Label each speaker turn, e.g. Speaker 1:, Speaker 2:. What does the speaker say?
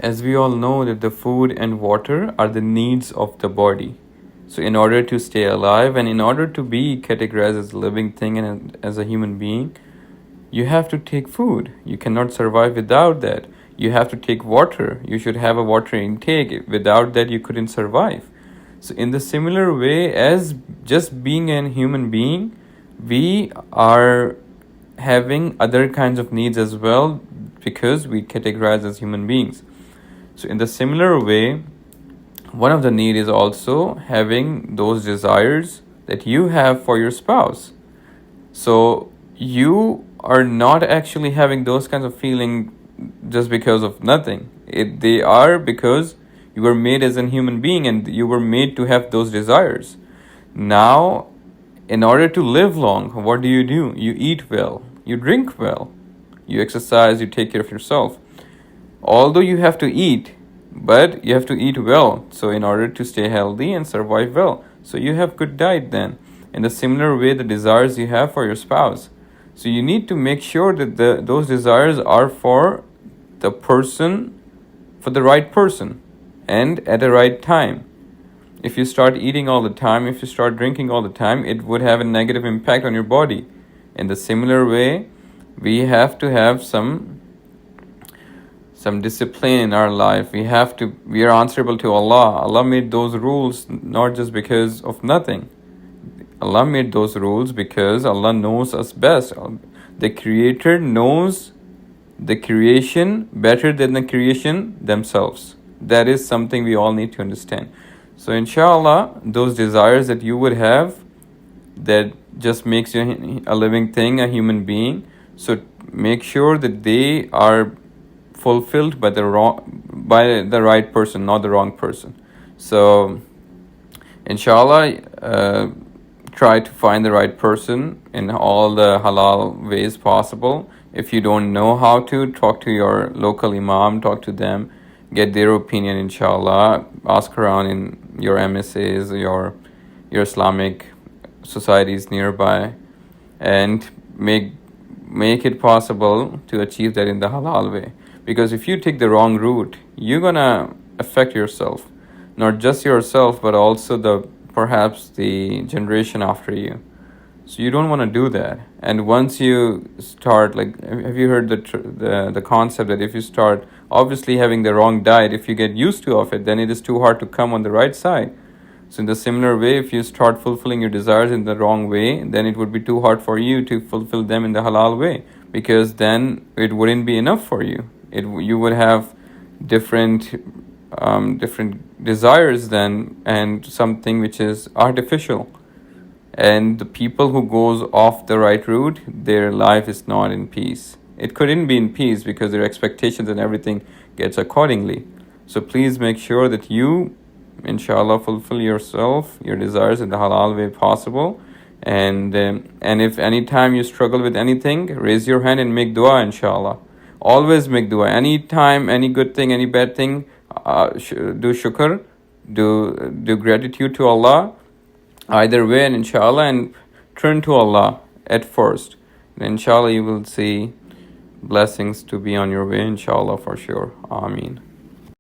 Speaker 1: As we all know that the food and water are the needs of the body. So in order to stay alive and in order to be categorized as a living thing and as a human being, you have to take food. You cannot survive without that. You have to take water. You should have a water intake. Without that, you couldn't survive. So, in the similar way as just being a human being, we are having other kinds of needs as well because we categorize as human beings. So, in the similar way, one of the need is also having those desires that you have for your spouse. So, you are not actually having those kinds of feeling just because of nothing. They are because you were made as a human being and you were made to have those desires. Now, in order to live long, what do? You eat well, you drink well, you exercise, you take care of yourself. Although you have to eat, but you have to eat well. So, in order to stay healthy and survive well, so you have good diet then. In the similar way, the desires you have for your spouse. So you need to make sure that those desires are for the person, for the right person, and at the right time. If you start eating all the time, if you start drinking all the time, it would have a negative impact on your body. In the similar way, we have to have some discipline in our life. We are answerable to Allah. Allah made those rules not just because of nothing. Allah made those rules because Allah knows us best. The Creator knows the creation better than the creation themselves. That is something we all need to understand. So inshallah, those desires that you would have that just makes you a living thing, a human being, so make sure that they are fulfilled by the right person, not the wrong person. So inshallah, try to find the right person in all the halal ways possible. If you don't know how to, talk to your local imam, talk to them, get their opinion, inshallah. Ask around in your MSAs, your Islamic societies nearby, and make it possible to achieve that in the halal way. Because if you take the wrong route, you're gonna affect yourself, not just yourself, but also perhaps the generation after you. So you don't want to do that. And once you start, like, have you heard the concept that if you start obviously having the wrong diet, if you get used to of it, then it is too hard to come on the right side. So in the similar way, if you start fulfilling your desires in the wrong way, then it would be too hard for you to fulfill them in the halal way, because then it wouldn't be enough for you. You would have different desires then, and something which is artificial. And the people who goes off the right route, their life is not in peace. It couldn't be in peace because their expectations and everything gets accordingly. So please make sure that you, inshallah, fulfill yourself, your desires in the halal way possible. And if any time you struggle with anything, raise your hand and make dua, inshallah. Always make dua. Any time, any good thing, any bad thing, do shukr, do gratitude to Allah, either way, and inshallah, and turn to Allah at first. And inshallah, you will see blessings to be on your way, inshallah, for sure. Ameen.